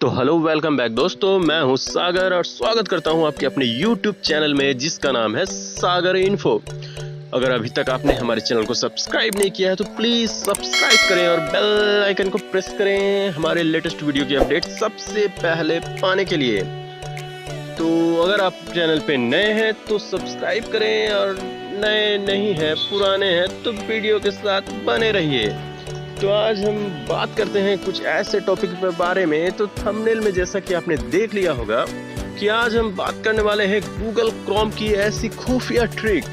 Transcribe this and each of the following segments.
तो hello welcome back दोस्तों, मैं हूं सागर और स्वागत करता हूं आपके अपने YouTube चैनल में जिसका नाम है सागर इन्फो। अगर अभी तक आपने हमारे चैनल को सब्सक्राइब नहीं किया है तो प्लीज़ सब्सक्राइब करें और बेल आइकन को प्रेस करें हमारे लेटेस्ट वीडियो की अपडेट सबसे पहले पाने के लिए। तो अगर आप चैनल पे नए हैं तो सब्सक्राइब करें और नए नहीं हैं, पुराने हैं तो वीडियो के साथ बने रहिए। तो आज हम बात करते हैं कुछ ऐसे टॉपिक के बारे में, तो थंबनेल में जैसा कि आपने देख लिया होगा कि आज हम बात करने वाले हैं गूगल क्रोम की ऐसी खुफिया ट्रिक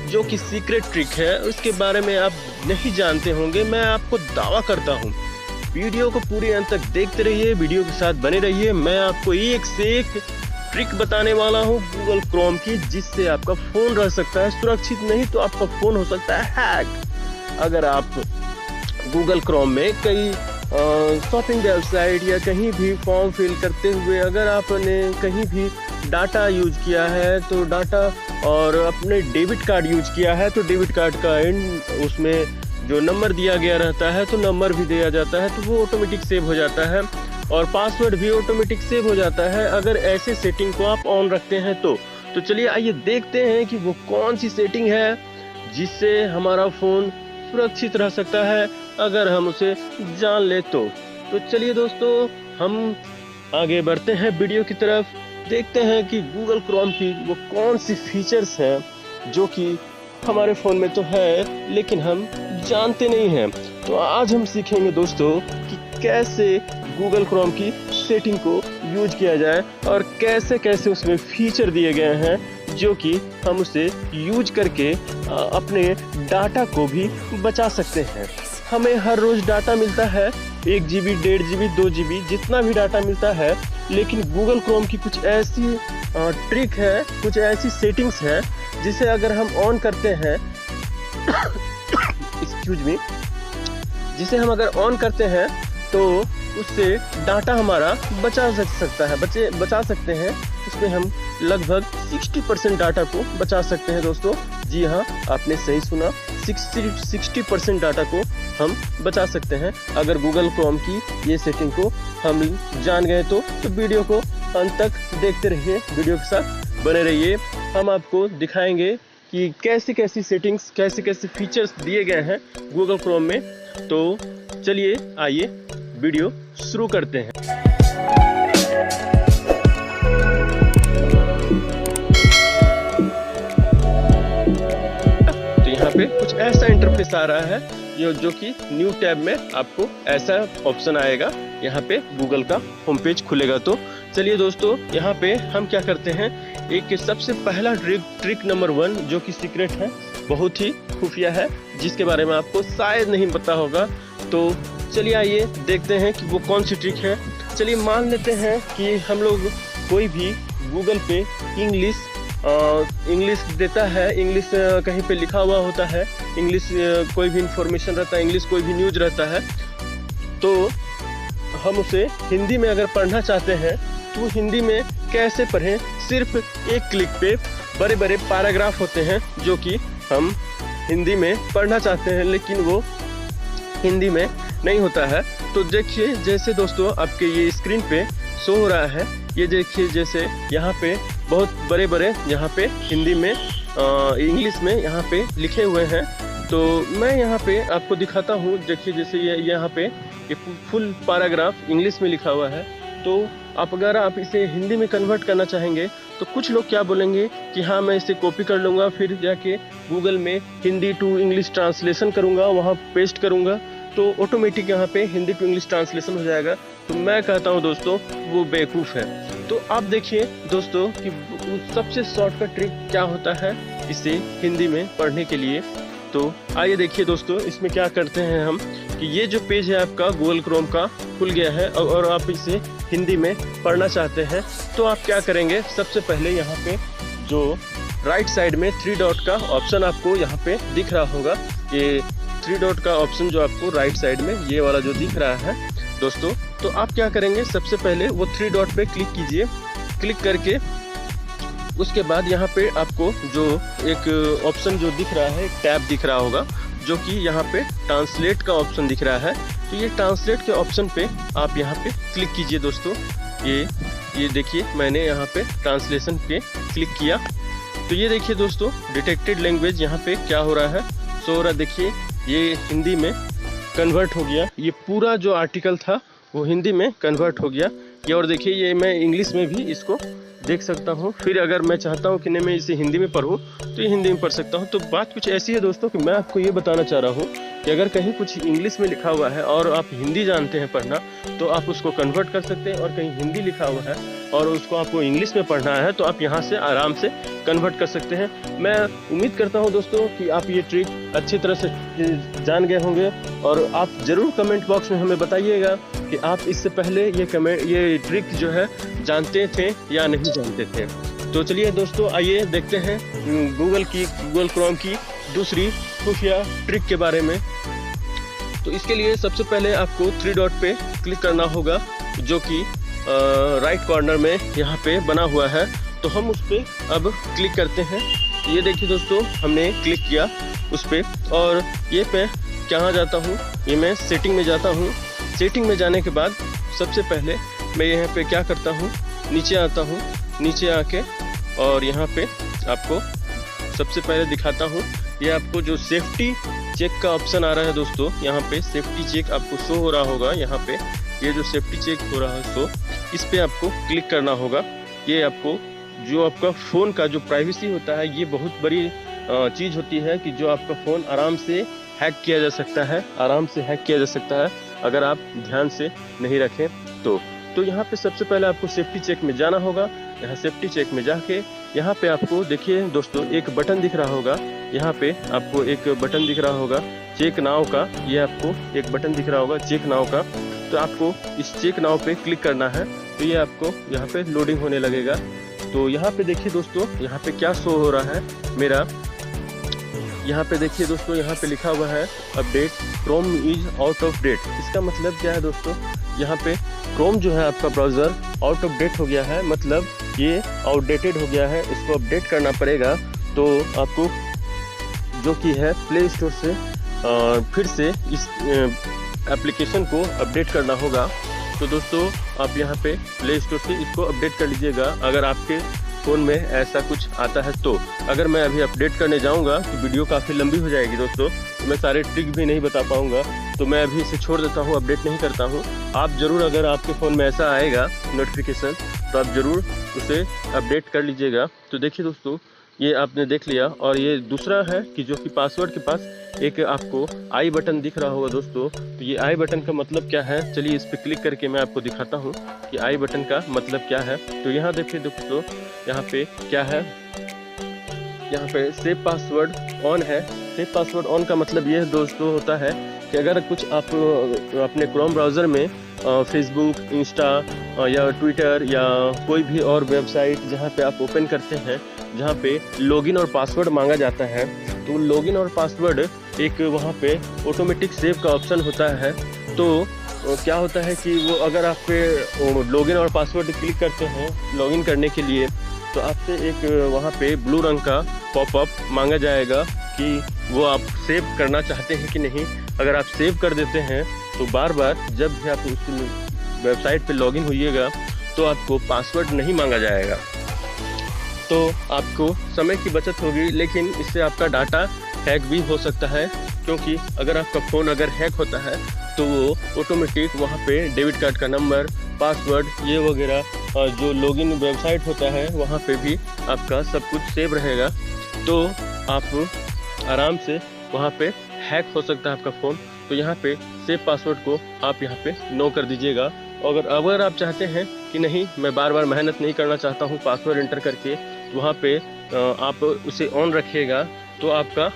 जो कि सीक्रेट ट्रिक है, उसके बारे में आप नहीं जानते होंगे। मैं आपको दावा करता हूँ, वीडियो को पूरे अंत तक देखते रहिए, वीडियो के साथ बने रहिए। मैं आपको एक से एक ट्रिक बताने वाला हूँ गूगल क्रोम की, जिससे आपका फ़ोन रह सकता है सुरक्षित, नहीं तो आपका फ़ोन हो सकता है हैक। अगर आप गूगल क्रोम में कई शॉपिंग वेबसाइट या कहीं भी फॉर्म फिल करते हुए अगर आपने कहीं भी डाटा यूज किया है तो डाटा, और अपने डेबिट कार्ड यूज किया है तो डेबिट कार्ड का उसमें जो नंबर दिया गया रहता है तो नंबर भी दिया जाता है, तो वो ऑटोमेटिक सेव हो जाता है और पासवर्ड भी ऑटोमेटिक सेव हो जाता है अगर ऐसे सेटिंग को आप ऑन रखते हैं तो चलिए आइए देखते हैं कि वो कौन सी सेटिंग है जिससे हमारा फ़ोन सुरक्षित रह सकता है अगर हम उसे जान ले तो चलिए दोस्तों, हम आगे बढ़ते हैं वीडियो की तरफ, देखते हैं कि गूगल क्रोम की वो कौन सी फीचर्स हैं जो कि हमारे फ़ोन में तो है लेकिन हम जानते नहीं हैं। तो आज हम सीखेंगे दोस्तों कि कैसे गूगल क्रोम की सेटिंग को यूज किया जाए और कैसे कैसे उसमें फीचर दिए गए हैं जो कि हम उसे यूज करके अपने डाटा को भी बचा सकते हैं। हमें हर रोज़ डाटा मिलता है, 1 GB, 1.5 GB, 2 GB, जितना भी डाटा मिलता है, लेकिन गूगल क्रोम की कुछ ऐसी ट्रिक है, कुछ ऐसी सेटिंग्स है जिसे अगर हम ऑन करते हैं एक्सक्यूज मी, जिसे हम अगर ऑन करते हैं तो उससे डाटा हमारा बचा सकते हैं। इसमें हम लगभग 60% डाटा को बचा सकते हैं दोस्तों। जी हाँ, आपने सही सुना, 60% डाटा को हम बचा सकते हैं अगर गूगल क्रोम की ये सेटिंग को हम जान गए तो वीडियो को अंत तक देखते रहिए, वीडियो के साथ बने रहिए। हम आपको दिखाएंगे कि कैसी कैसी सेटिंग्स, कैसे कैसे फीचर्स दिए गए हैं गूगल क्रोम में। तो चलिए आइए वीडियो शुरू करते हैं। तो यहाँ पे कुछ ऐसा इंटरफेस आ रहा है जो कि न्यू टैब में आपको ऐसा ऑप्शन आएगा, यहाँ पे गूगल का होम पेज खुलेगा। तो चलिए दोस्तों, यहाँ पे हम क्या करते हैं, एक सबसे पहला ट्रिक नंबर 1 जो कि सीक्रेट है, बहुत ही खुफिया है, जिसके बारे में आपको शायद नहीं पता होगा। तो चलिए आइए देखते हैं कि वो कौन सी ट्रिक है। चलिए मान लेते हैं कि हम लोग कोई भी गूगल पे इंग्लिश देता है, इंग्लिश कहीं पे लिखा हुआ होता है, इंग्लिश कोई भी इंफॉर्मेशन रहता है, इंग्लिश कोई भी न्यूज़ रहता है, तो हम उसे हिंदी में अगर पढ़ना चाहते हैं तो हिंदी में कैसे पढ़ें। सिर्फ एक क्लिक पे बड़े बड़े पैराग्राफ होते हैं जो कि हम हिंदी में पढ़ना चाहते हैं लेकिन वो हिंदी में नहीं होता है। तो देखिए, जैसे दोस्तों आपके ये स्क्रीन पे शो हो रहा है, ये देखिए, जैसे यहाँ पे बहुत बड़े बड़े यहाँ पे हिंदी में इंग्लिश में यहाँ पे लिखे हुए हैं। तो मैं यहाँ पे आपको दिखाता हूँ, देखिए जैसे ये यहाँ पे ये फुल पैराग्राफ इंग्लिश में लिखा हुआ है। तो अगर आप इसे हिंदी में कन्वर्ट करना चाहेंगे तो कुछ लोग क्या बोलेंगे कि हाँ मैं इसे कॉपी कर लूँगा, फिर जाके गूगल में हिंदी टू इंग्लिश ट्रांसलेशन करूँगा, वहाँ पेस्ट करूँगा तो ऑटोमेटिक यहाँ पे हिंदी टू इंग्लिश ट्रांसलेशन हो जाएगा। तो मैं कहता हूँ दोस्तों वो बेवकूफ़ है। तो आप देखिए दोस्तों कि सबसे शॉर्टकट ट्रिक क्या होता है इसे हिंदी में पढ़ने के लिए। तो आइए देखिए दोस्तों, इसमें क्या करते हैं हम कि ये जो पेज है आपका गूगल क्रोम का खुल गया है और आप इसे हिंदी में पढ़ना चाहते हैं तो आप क्या करेंगे, सबसे पहले यहाँ पे जो राइट साइड में 3 डॉट का ऑप्शन आपको यहाँ पे दिख रहा होगा, ये 3 डॉट का ऑप्शन जो आपको राइट साइड में ये वाला जो दिख रहा है दोस्तों, तो आप क्या करेंगे, सबसे पहले वो 3 डॉट पे क्लिक कीजिए। क्लिक करके उसके बाद यहाँ पे आपको जो एक ऑप्शन जो दिख रहा है, टैब दिख रहा होगा, जो कि यहाँ पे ट्रांसलेट का ऑप्शन दिख रहा है। तो ये ट्रांसलेट के ऑप्शन पे आप यहाँ पे क्लिक कीजिए दोस्तों। ये देखिए मैंने यहाँ पे ट्रांसलेशन पे क्लिक किया तो ये देखिए दोस्तों डिटेक्टेड लैंग्वेज यहाँ पे क्या हो रहा है, सो हो रहा, देखिए ये हिंदी में कन्वर्ट हो गया। ये पूरा जो आर्टिकल था वो हिंदी में कन्वर्ट हो गया। ये और देखिए ये मैं इंग्लिश में भी इसको देख सकता हूँ। फिर अगर मैं चाहता हूँ कि नहीं मैं इसे हिंदी में पढूं तो ये हिंदी में पढ़ सकता हूँ। तो बात कुछ ऐसी है दोस्तों कि मैं आपको ये बताना चाह रहा हूँ कि अगर कहीं कुछ इंग्लिश में लिखा हुआ है और आप हिंदी जानते हैं पढ़ना तो आप उसको कन्वर्ट कर सकते हैं, और कहीं हिंदी लिखा हुआ है और उसको आपको इंग्लिश में पढ़ना है तो आप यहाँ से आराम से कन्वर्ट कर सकते हैं। मैं उम्मीद करता हूँ दोस्तों कि आप ये ट्रिक अच्छी तरह से जान गए होंगे, और आप ज़रूर कमेंट बॉक्स में हमें बताइएगा कि आप इससे पहले ये ट्रिक जो है जानते थे या नहीं जानते थे। तो चलिए दोस्तों आइए देखते हैं गूगल क्रोम की दूसरी खुफिया ट्रिक के बारे में। तो इसके लिए सबसे पहले आपको 3 डॉट पे क्लिक करना होगा जो कि राइट कॉर्नर में यहाँ पे बना हुआ है। तो हम उस पर अब क्लिक करते हैं। ये देखिए दोस्तों हमने क्लिक किया उस पर, और ये पे कहाँ जाता हूँ, ये मैं सेटिंग में जाता हूँ। सेटिंग में जाने के बाद सबसे पहले मैं यहाँ पे क्या करता हूँ, नीचे आता हूँ। नीचे आके और यहाँ पे आपको सबसे पहले दिखाता हूँ, ये आपको जो सेफ्टी चेक का ऑप्शन आ रहा है दोस्तों, यहाँ पे सेफ्टी चेक आपको शो हो रहा होगा। यहाँ पे ये जो सेफ्टी चेक हो रहा है शो, इस पे आपको क्लिक करना होगा। ये आपको जो आपका फ़ोन का जो प्राइवेसी होता है, ये बहुत बड़ी चीज़ होती है कि जो आपका फ़ोन आराम से हैक किया जा सकता है, आराम से हैक किया जा सकता है अगर आप ध्यान से नहीं रखें तो यहाँ पे सबसे पहले आपको सेफ्टी चेक में जाना होगा। यहाँ सेफ्टी चेक में जाके यहाँ पे आपको देखिए दोस्तों एक बटन दिख रहा होगा, यहाँ पे आपको एक बटन दिख रहा होगा चेक नाउ का। ये आपको एक बटन दिख रहा होगा चेक नाउ का, तो आपको इस चेक नाउ पे क्लिक करना है। तो ये आपको यहाँ पे लोडिंग होने लगेगा। तो यहाँ पे देखिए दोस्तों यहाँ पे क्या शो हो रहा है मेरा, यहाँ पे देखिए दोस्तों यहाँ पे लिखा हुआ है update Chrome is out of date. इसका मतलब क्या है दोस्तों, यहाँ पे क्रोम जो है आपका ब्राउज़र आउट ऑफ डेट हो गया है, मतलब ये आउटडेटेड हो गया है, इसको अपडेट करना पड़ेगा। तो आपको जो कि है प्ले स्टोर से फिर से इस एप्लीकेशन को अपडेट करना होगा। तो दोस्तों आप यहाँ पे प्ले स्टोर से इसको अपडेट कर लीजिएगा अगर आपके फ़ोन में ऐसा कुछ आता है। तो अगर मैं अभी अपडेट करने जाऊंगा तो वीडियो काफ़ी लंबी हो जाएगी दोस्तों, तो मैं सारे ट्रिक भी नहीं बता पाऊंगा, तो मैं अभी इसे छोड़ देता हूं, अपडेट नहीं करता हूं। आप ज़रूर अगर आपके फ़ोन में ऐसा आएगा नोटिफिकेशन तो आप ज़रूर उसे अपडेट कर लीजिएगा। तो देखिए दोस्तों ये आपने देख लिया, और ये दूसरा है कि जो कि पासवर्ड के पास एक आपको आई बटन दिख रहा होगा दोस्तों। तो ये आई बटन का मतलब क्या है, चलिए इस पर क्लिक करके मैं आपको दिखाता हूँ कि आई बटन का मतलब क्या है। तो यहाँ देखिए दोस्तों यहाँ पे क्या है, यहाँ पे सेव पासवर्ड ऑन है। सेव पासवर्ड ऑन का मतलब ये दोस्तों होता है कि अगर कुछ आप अपने क्रोम ब्राउज़र में फेसबुक, इंस्टा या ट्विटर या कोई भी और वेबसाइट जहाँ पे आप ओपन करते हैं, जहाँ पे लॉगिन और पासवर्ड मांगा जाता है, तो लॉगिन और पासवर्ड एक वहाँ पे ऑटोमेटिक सेव का ऑप्शन होता है। तो क्या होता है कि वो अगर आप पे लॉगिन और पासवर्ड क्लिक करते हैं लॉगिन करने के लिए, तो आपसे एक वहाँ पे ब्लू रंग का पॉपअप मांगा जाएगा कि वो आप सेव करना चाहते हैं कि नहीं। अगर आप सेव कर देते हैं तो बार बार जब भी आप उस वेबसाइट पे लॉगिन होइएगा तो आपको पासवर्ड नहीं मांगा जाएगा। तो आपको समय की बचत होगी, लेकिन इससे आपका डाटा हैक भी हो सकता है, क्योंकि अगर आपका फ़ोन अगर हैक होता है तो वो ऑटोमेटिक वहाँ पे डेबिट कार्ड का नंबर, पासवर्ड ये वगैरह जो लॉगिन वेबसाइट होता है वहाँ पे भी आपका सब कुछ सेव रहेगा। तो आप आराम से वहाँ पे हैक हो सकता है आपका फ़ोन। तो यहाँ पे सेव पासवर्ड को आप यहाँ पे नो कर दीजिएगा। अगर आप चाहते हैं कि नहीं मैं बार बार मेहनत नहीं करना चाहता हूँ पासवर्ड एंटर करके, तो वहाँ पे आप उसे ऑन रखिएगा। तो आपका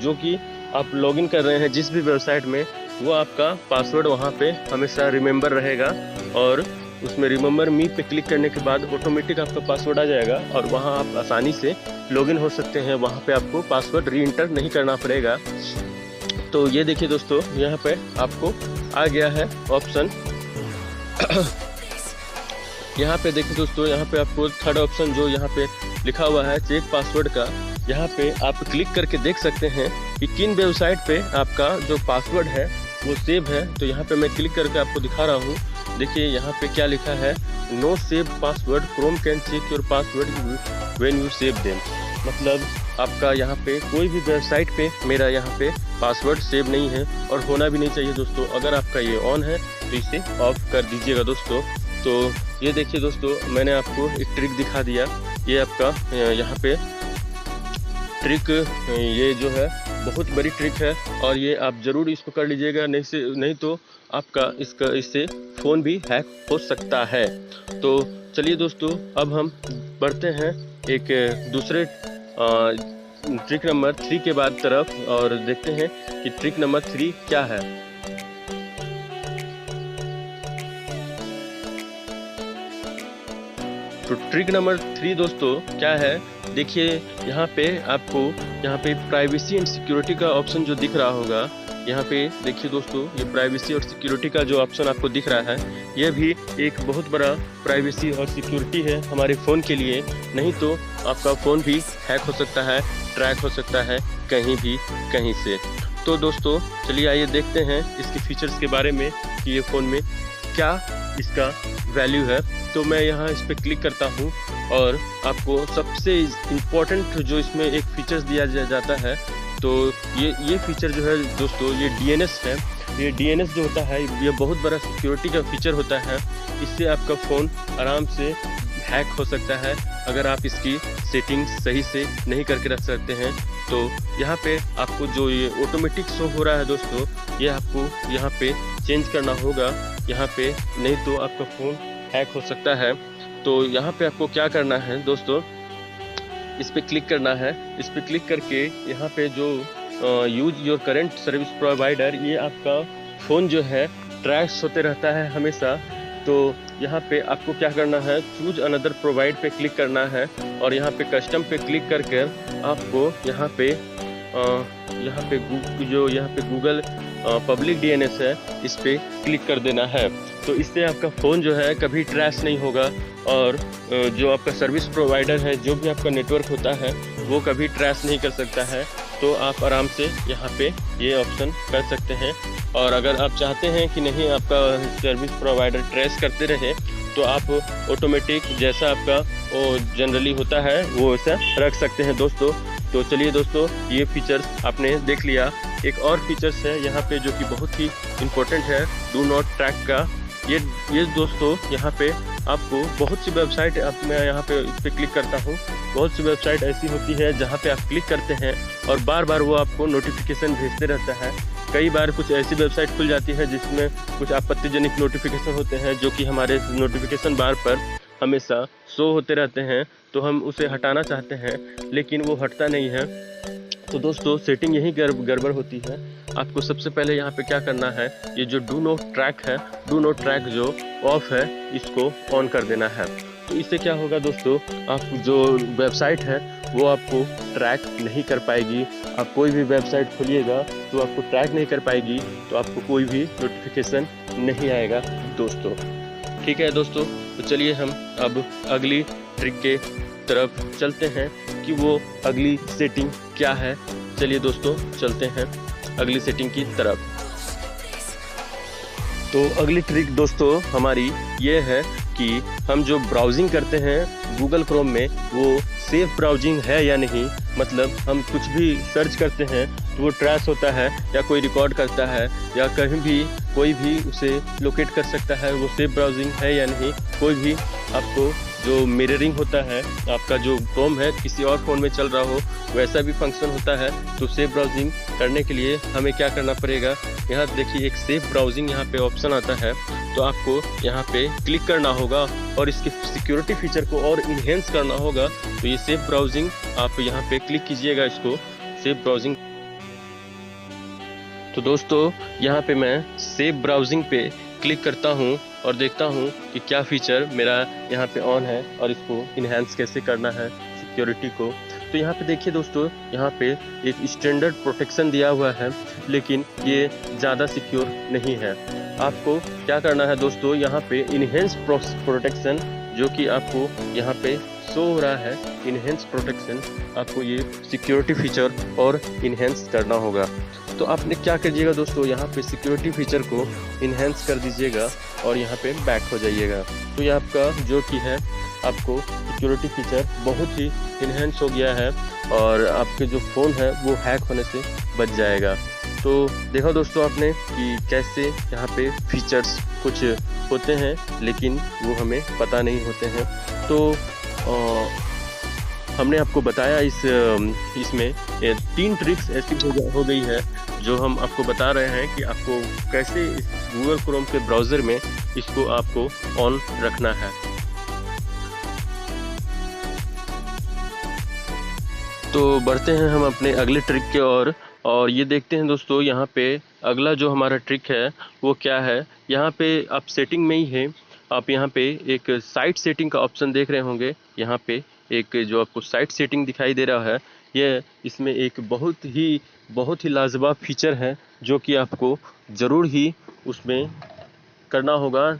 जो कि आप लॉगिन कर रहे हैं जिस भी वेबसाइट में, वो आपका पासवर्ड वहाँ पे हमेशा रिमेंबर रहेगा, और उसमें रिमेंबर मी पे क्लिक करने के बाद ऑटोमेटिक आपका पासवर्ड आ जाएगा और वहाँ आप आसानी से लॉगिन हो सकते हैं। वहाँ पे आपको पासवर्ड री एंटर नहीं करना पड़ेगा। तो ये देखिए दोस्तों यहाँ पे आपको आ गया है ऑप्शन। यहाँ पे देखिए दोस्तों यहाँ पे आपको थर्ड ऑप्शन जो यहाँ पे लिखा हुआ है चेक पासवर्ड का, यहाँ पे आप क्लिक करके देख सकते हैं कि किन वेबसाइट पे आपका जो पासवर्ड है वो सेव है। तो यहाँ पे मैं क्लिक करके आपको दिखा रहा हूँ। देखिए यहाँ पे क्या लिखा है, no save password, Chrome can check your password when you save them. मतलब आपका यहाँ पे कोई भी वेबसाइट पे मेरा यहाँ पे पासवर्ड सेव नहीं है और होना भी नहीं चाहिए दोस्तों। अगर आपका ये ऑन है तो इसे ऑफ कर दीजिएगा दोस्तों। तो ये देखिए दोस्तों, मैंने आपको एक ट्रिक दिखा दिया। ये आपका यहाँ पे ट्रिक, ये जो है बहुत बड़ी ट्रिक है और ये आप ज़रूर इसको कर लीजिएगा, नहीं तो आपका इससे फ़ोन भी हैक हो सकता है। तो चलिए दोस्तों, अब हम बढ़ते हैं एक दूसरे ट्रिक नंबर 3 के बाद तरफ और देखते हैं कि ट्रिक नंबर 3 क्या है। तो ट्रिक नंबर 3 दोस्तों क्या है, देखिए यहाँ पे आपको यहाँ पे प्राइवेसी एंड सिक्योरिटी का ऑप्शन जो दिख रहा होगा, यहाँ पे देखिए दोस्तों, ये प्राइवेसी और सिक्योरिटी का जो ऑप्शन आपको दिख रहा है, ये भी एक बहुत बड़ा प्राइवेसी और सिक्योरिटी है हमारे फ़ोन के लिए। नहीं तो आपका फ़ोन भी हैक हो सकता है, ट्रैक हो सकता है कहीं भी कहीं से। तो दोस्तों चलिए आइए देखते हैं इसके फीचर्स के बारे में कि ये फ़ोन में क्या इसका वैल्यू है। तो मैं यहाँ इस पर क्लिक करता हूँ और आपको सबसे इम्पोर्टेंट जो इसमें एक फीचर्स दिया जाता है, तो ये फीचर जो है दोस्तों, ये DNS है। ये DNS जो होता है ये बहुत बड़ा सिक्योरिटी का फीचर होता है। इससे आपका फ़ोन आराम से हैक हो सकता है अगर आप इसकी सेटिंग्स सही से नहीं करके रख सकते हैं। तो यहाँ पे आपको जो ये ऑटोमेटिक शो हो रहा है दोस्तों, ये आपको यहाँ पे चेंज करना होगा यहाँ पे, नहीं तो आपका फ़ोन हैक हो सकता है। तो यहाँ पे आपको क्या करना है दोस्तों, इस पर क्लिक करना है। इस पर क्लिक करके यहाँ पे जो use your current service provider, ये आपका फ़ोन जो है ट्रैश होते रहता है हमेशा। तो यहाँ पे आपको क्या करना है, चूज अनदर प्रोवाइड पे क्लिक करना है और यहाँ पे कस्टम पे क्लिक करके आपको यहाँ पे गूगल पब्लिक DNS है, इस पे क्लिक कर देना है। तो इससे आपका फ़ोन जो है कभी ट्रैश नहीं होगा और जो आपका सर्विस प्रोवाइडर है, जो भी आपका नेटवर्क होता है, वो कभी ट्रैश नहीं कर सकता है। तो आप आराम से यहाँ पे ये ऑप्शन कर सकते हैं। और अगर आप चाहते हैं कि नहीं आपका सर्विस प्रोवाइडर ट्रेस करते रहे, तो आप ऑटोमेटिक जैसा आपका वो जनरली होता है वो ऐसा रख सकते हैं दोस्तों। तो चलिए दोस्तों, ये फीचर्स आपने देख लिया। एक और फीचर्स है यहाँ पे जो कि बहुत ही इम्पोर्टेंट है, डू नॉट ट्रैक का। ये दोस्तों यहाँ पे आपको बहुत सी वेबसाइट, मैं यहाँ पे इस पर क्लिक करता हूँ, बहुत सी वेबसाइट ऐसी होती है जहाँ पे आप क्लिक करते हैं और बार बार वो आपको नोटिफिकेशन भेजते रहता है। कई बार कुछ ऐसी वेबसाइट खुल जाती है जिसमें कुछ आपत्तिजनक नोटिफिकेशन होते हैं जो कि हमारे नोटिफिकेशन बार पर हमेशा शो होते रहते हैं। तो हम उसे हटाना चाहते हैं लेकिन वो हटता नहीं है। तो दोस्तों सेटिंग यही गड़बड़ होती है। आपको सबसे पहले यहाँ पे क्या करना है, ये जो डू नॉट ट्रैक है, डू नॉट ट्रैक जो ऑफ है, इसको ऑन कर देना है। तो इससे क्या होगा दोस्तों, आप जो वेबसाइट है वो आपको ट्रैक नहीं कर पाएगी। आप कोई भी वेबसाइट खोलिएगा तो आपको ट्रैक नहीं कर पाएगी, तो आपको कोई भी नोटिफिकेशन नहीं आएगा दोस्तों। ठीक है दोस्तों, तो चलिए हम अब अगली ट्रिक के तरफ चलते हैं कि वो अगली सेटिंग क्या है। चलिए दोस्तों चलते हैं अगली सेटिंग की तरफ। तो अगली ट्रिक दोस्तों हमारी ये है कि हम जो ब्राउजिंग करते हैं गूगल क्रोम में, वो सेफ ब्राउजिंग है या नहीं। मतलब हम कुछ भी सर्च करते हैं तो वो ट्रैश होता है या कोई रिकॉर्ड करता है या कहीं भी कोई भी उसे लोकेट कर सकता है, वो सेफ ब्राउजिंग है या नहीं। कोई भी आपको जो मिररिंग होता है, आपका जो क्रोम है किसी और फ़ोन में चल रहा हो, वैसा भी फंक्शन होता है। तो सेफ ब्राउजिंग करने के लिए हमें क्या करना पड़ेगा, यहाँ देखिए एक सेफ ब्राउजिंग यहाँ पे ऑप्शन आता है। तो आपको यहाँ पे क्लिक करना होगा और इसके सिक्योरिटी फीचर को और इन्हेंस करना होगा। तो ये सेफ ब्राउजिंग आप यहाँ पे क्लिक कीजिएगा, इसको सेफ ब्राउजिंग। तो दोस्तों यहाँ पे मैं सेफ ब्राउजिंग पे क्लिक करता हूँ और देखता हूँ कि क्या फीचर मेरा यहाँ पे ऑन है और इसको इन्हेंस कैसे करना है सिक्योरिटी को। तो यहाँ पे देखिए दोस्तों, यहाँ पे एक स्टैंडर्ड प्रोटेक्शन दिया हुआ है, लेकिन ये ज़्यादा सिक्योर नहीं है। आपको क्या करना है दोस्तों, यहाँ पे इन्हेंस प्रोटेक्शन जो कि आपको यहाँ पे शो हो रहा है इनहेंस प्रोटेक्शन। आपको ये सिक्योरिटी फीचर और इनहेंस करना होगा। तो आपने क्या कीजिएगा दोस्तों, यहाँ पे सिक्योरिटी फीचर को इनहेंस कर दीजिएगा और यहाँ पे बैक हो जाइएगा। तो ये आपका जो कि है आपको सिक्योरिटी फीचर बहुत ही इनहेंस हो गया है और आपके जो फ़ोन है वो हैक होने से बच जाएगा। तो देखो दोस्तों आपने कि कैसे यहाँ पे फीचर्स कुछ होते हैं लेकिन वो हमें पता नहीं होते हैं। तो हमने आपको बताया इसमें 3 ट्रिक्स ऐसी हो गई है जो हम आपको बता रहे हैं कि आपको कैसे इस गूगल क्रोम के ब्राउज़र में इसको आपको ऑन रखना है। तो बढ़ते हैं हम अपने अगले ट्रिक के और ये देखते हैं दोस्तों यहाँ पे अगला जो हमारा ट्रिक है वो क्या है। यहाँ पे आप सेटिंग में ही है, आप यहाँ पे एक साइट सेटिंग का ऑप्शन देख रहे होंगे। यहाँ पे एक जो आपको साइट सेटिंग दिखाई दे रहा है, ये इसमें एक बहुत ही लाजवाब फीचर है जो कि आपको ज़रूर ही उसमें करना होगा,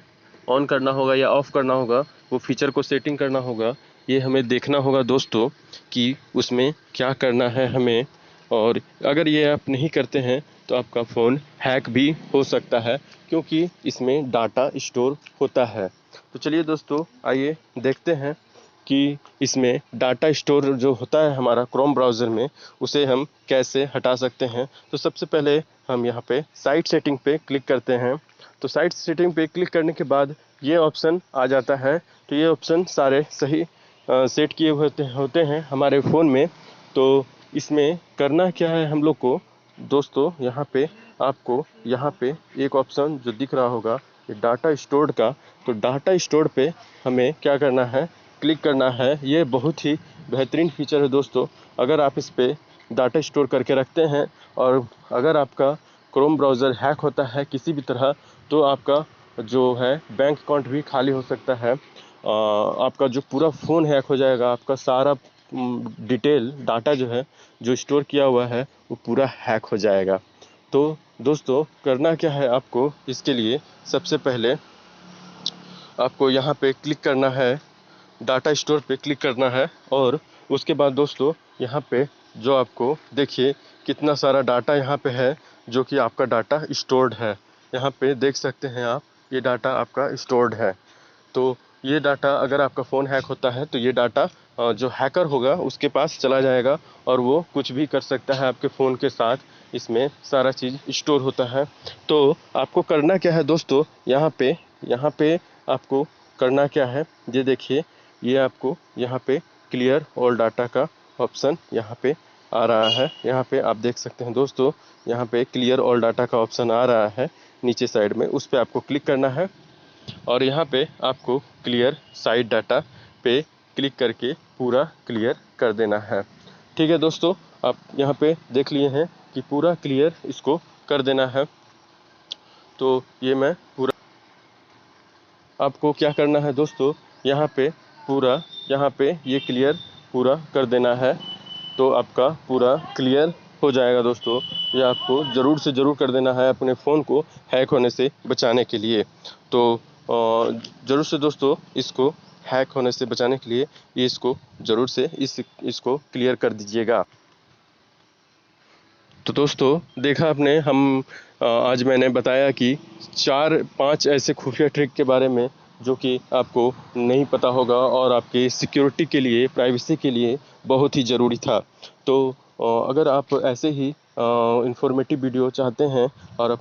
ऑन करना होगा या ऑफ़ करना होगा। वो फीचर को सेटिंग करना होगा, ये हमें देखना होगा दोस्तों कि उसमें क्या करना है हमें। और अगर ये आप नहीं करते हैं तो आपका फ़ोन हैक भी हो सकता है क्योंकि इसमें डाटा स्टोर होता है। तो चलिए दोस्तों आइए देखते हैं कि इसमें डाटा स्टोर जो होता है हमारा क्रोम ब्राउज़र में, उसे हम कैसे हटा सकते हैं। तो सबसे पहले हम यहाँ पे साइट सेटिंग पे क्लिक करते हैं। तो साइट सेटिंग पे क्लिक करने के बाद ये ऑप्शन आ जाता है। तो ये ऑप्शन सारे सही सेट किए होते हैं हमारे फ़ोन में। तो इसमें करना क्या है हम लोग को दोस्तों, यहाँ पे आपको यहाँ पे एक ऑप्शन जो दिख रहा होगा ये डाटा स्टोर्ड का, तो डाटा स्टोर्ड पे हमें क्या करना है, क्लिक करना है। ये बहुत ही बेहतरीन फीचर है दोस्तों। अगर आप इस पे डाटा स्टोर करके रखते हैं और अगर आपका क्रोम ब्राउज़र हैक होता है किसी भी तरह, तो आपका जो है बैंक अकाउंट भी खाली हो सकता है। आपका जो पूरा फ़ोन हैक हो जाएगा, आपका सारा डिटेल डाटा जो है जो स्टोर किया हुआ है वो पूरा हैक हो जाएगा। तो दोस्तों करना क्या है आपको, इसके लिए सबसे पहले आपको यहाँ पे क्लिक करना है, डाटा स्टोर पे क्लिक करना है और उसके बाद दोस्तों यहाँ पे जो आपको देखिए कितना सारा डाटा यहाँ पे है जो कि आपका डाटा स्टोर्ड है। यहाँ पे देख सकते हैं आप, ये डाटा आपका स्टोर्ड है। तो ये डाटा अगर आपका फ़ोन हैक होता है तो ये डाटा जो हैकर होगा उसके पास चला जाएगा और वो कुछ भी कर सकता है आपके फ़ोन के साथ। इसमें सारा चीज़ स्टोर होता है। तो आपको करना क्या है दोस्तों, यहाँ पे आपको करना क्या है, ये देखिए ये आपको यहाँ पे क्लियर ऑल डाटा का ऑप्शन यहाँ पे आ रहा है। यहाँ पे आप देख सकते हैं दोस्तों, यहाँ पे क्लियर ऑल डाटा का ऑप्शन आ रहा है नीचे साइड में, उस पर आपको क्लिक करना है और यहाँ पे आपको क्लियर साइट डाटा पे क्लिक करके पूरा क्लियर कर देना है। ठीक है दोस्तों, आप यहाँ पे देख लिए हैं कि पूरा क्लियर इसको कर देना है। तो ये मैं पूरा आपको क्या करना है दोस्तों, यहाँ पे ये क्लियर पूरा कर देना है। तो आपका पूरा क्लियर हो जाएगा दोस्तों। ये आपको ज़रूर से ज़रूर कर देना है अपने फ़ोन को हैक होने से बचाने के लिए। तो ज़रूर से दोस्तों इसको हैक होने से बचाने के लिए ये इसको ज़रूर से इसको क्लियर कर दीजिएगा। तो दोस्तों देखा आपने, आज मैंने बताया कि 4-5 ऐसे खुफिया ट्रिक के बारे में जो कि आपको नहीं पता होगा और आपके सिक्योरिटी के लिए, प्राइवेसी के लिए बहुत ही ज़रूरी था। तो अगर आप ऐसे ही इंफॉर्मेटिव वीडियो चाहते हैं और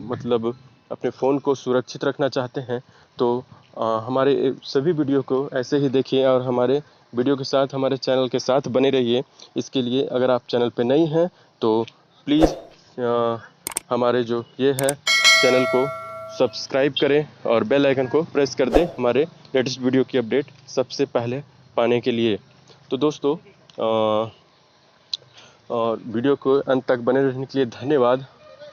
मतलब अपने फ़ोन को सुरक्षित रखना चाहते हैं तो हमारे सभी वीडियो को ऐसे ही देखिए और हमारे वीडियो के साथ, हमारे चैनल के साथ बने रहिए। इसके लिए अगर आप चैनल पे नई हैं तो प्लीज़ हमारे जो ये है चैनल को सब्सक्राइब करें और बेल आइकन को प्रेस कर दें हमारे लेटेस्ट वीडियो की अपडेट सबसे पहले पाने के लिए। तो दोस्तों वीडियो को अंत तक बने रहने के लिए धन्यवाद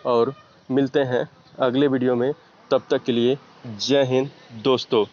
और मिलते हैं अगले वीडियो में। तब तक के लिए जय हिंद दोस्तों।